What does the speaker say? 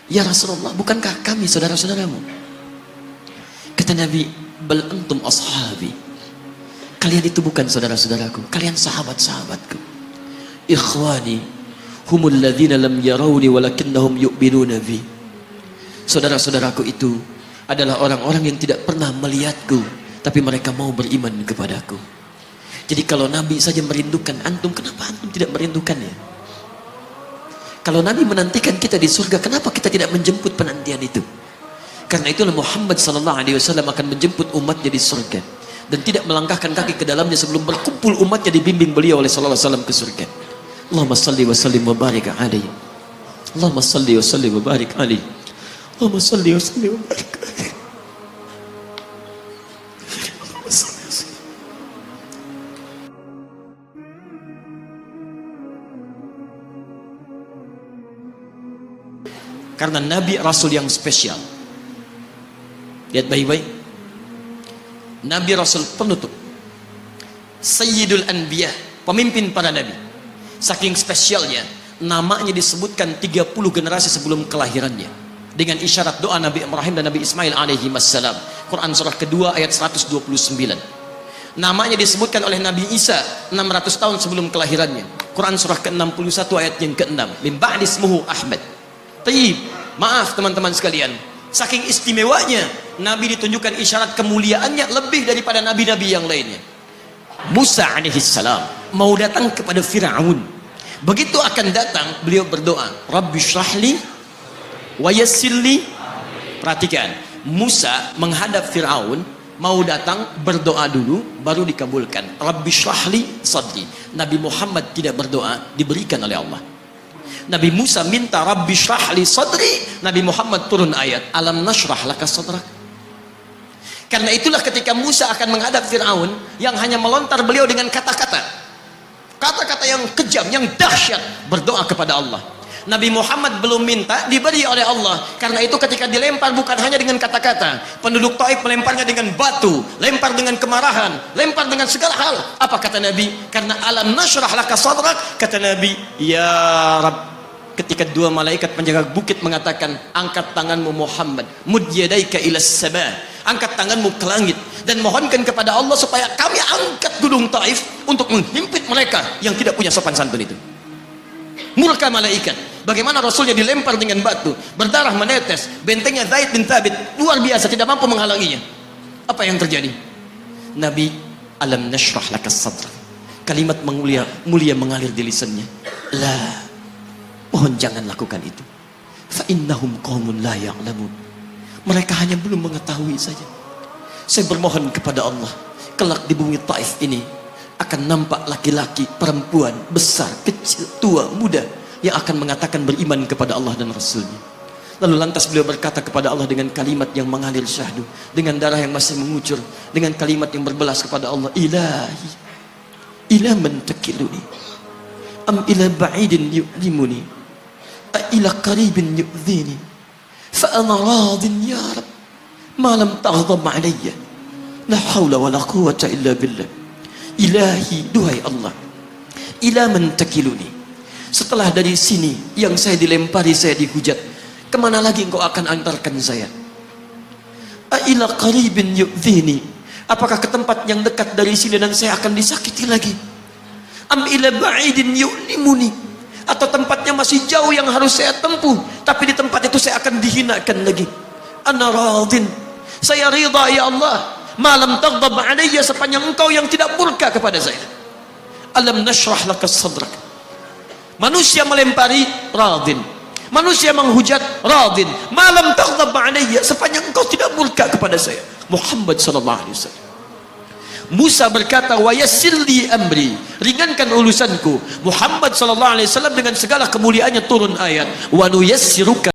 Ya Rasulullah, bukankah kami saudara-saudaramu? Kata Nabi, bal antum ashabi. Kalian itu bukan saudara-saudaraku, kalian sahabat-sahabatku. Ikhwani humul ladzina lam yarawni walakinnahum yu'minuna bi. Saudara-saudaraku itu adalah orang-orang yang tidak pernah melihatku, tapi mereka mau beriman kepadaku. Jadi kalau Nabi saja merindukan antum, kenapa antum tidak merindukannya? Kalau Nabi menantikan kita di surga, kenapa kita tidak menjemput penantian itu? Karena itulah Muhammad SAW akan menjemput umatnya di surga dan tidak melangkahkan kaki ke dalamnya sebelum berkumpul umatnya dibimbing beliau oleh SAW ke surga. Allahumma salli wa sallim wa barik alaihi. Allahumma salli wa sallim wa barik alaihi. Allahumma salli wa sallim wa barik alaihi. Karena Nabi Rasul yang spesial. Lihat baik-baik. Nabi Rasul penutup, Sayyidul Anbiya, pemimpin para nabi. Saking spesialnya, namanya disebutkan 30 generasi sebelum kelahirannya dengan isyarat doa Nabi Ibrahim dan Nabi Ismail alaihi wassalam. Quran surah kedua ayat 129. Namanya disebutkan oleh Nabi Isa 600 tahun sebelum kelahirannya. Quran surah ke-61 ayat yang ke-6. Min ba'di ismuhu Ahmad. Taib, maaf teman-teman sekalian, saking istimewanya Nabi ditunjukkan isyarat kemuliaannya lebih daripada nabi-nabi yang lainnya. Musa alaihissalam mau datang kepada Fir'aun. Begitu akan datang, beliau berdoa, Rabbi syrahli wa yassirli. Perhatikan, Musa menghadap Fir'aun, mau datang berdoa dulu baru dikabulkan. Rabbi syrahli sadri. Nabi Muhammad tidak berdoa, diberikan oleh Allah. Nabi Musa minta Rabbi syrahli sadri, Nabi Muhammad turun ayat alam nashrah laka sadrak. Karena itulah ketika Musa akan menghadap Fir'aun, yang hanya melontar beliau dengan kata-kata yang kejam, yang dahsyat, berdoa kepada Allah. Nabi Muhammad belum minta, diberi oleh Allah. Karena itu ketika dilempar bukan hanya dengan kata-kata, penduduk Taif melemparnya dengan batu, lempar dengan kemarahan, lempar dengan segala hal. Apa kata Nabi? Karena alam nashrah laka sadrak, kata Nabi, ya Rabb. Ketika dua malaikat penjaga bukit mengatakan, angkat tanganmu Muhammad, mud yadaika ilas sabah, angkat tanganmu ke langit dan mohonkan kepada Allah supaya kami angkat gunung Taif untuk menghimpit mereka yang tidak punya sopan santun itu. Murka malaikat. Bagaimana Rasulnya dilempar dengan batu, berdarah menetes, bentengnya Zaid bin Thabit luar biasa, tidak mampu menghalanginya. Apa yang terjadi? Nabi, alam nashrah laka sadrak. Kalimat mulia mengalir di lisannya. La, mohon jangan lakukan itu. Fa innahum qaumun la ya'lamun. Mereka hanya belum mengetahui saja. Saya bermohon kepada Allah, kelak di bumi Taif ini akan nampak laki-laki, perempuan, besar, kecil, tua, muda yang akan mengatakan beriman kepada Allah dan Rasulnya. Lalu lantas beliau berkata kepada Allah dengan kalimat yang mengalir syahdu, dengan darah yang masih mengucur, dengan kalimat yang berbelas kepada Allah, Ilahi, ila man takiluni, am ila ba'idin yu'limuni, a ila qaribin yu'dhini, fa ana radin ya Rab, ma lam taghdab alayya, la hawla wa la quwwata illa billah. Ilahi, duhai Allah, ila man takiluni, setelah dari sini yang saya dilempari, saya dihujat, kemana lagi engkau akan antarkan saya? A ila qaribin yu'dhini, apakah ke tempat yang dekat dari sini dan saya akan disakiti lagi? Am ila ba'idin yu'limuni, atau tempatnya masih jauh yang harus saya tempuh, tapi di tempat itu saya akan dihinakan lagi. Ana radin, saya ridha ya Allah, malam taghdab alayya, sepanjang engkau yang tidak murka kepada saya. Alam nashrah laka sadrak. Manusia melempari, radin. Manusia menghujat, radin. Malam taghdab alayya, sepanjang engkau tidak murka kepada saya. Muhammad sallallahu alaihi wasallam. Musa berkata, wa yassirli amri, ringankan urusanku. Muhammad sallallahu alaihi wasallam dengan segala kemuliaannya turun ayat, wa nuyassiruka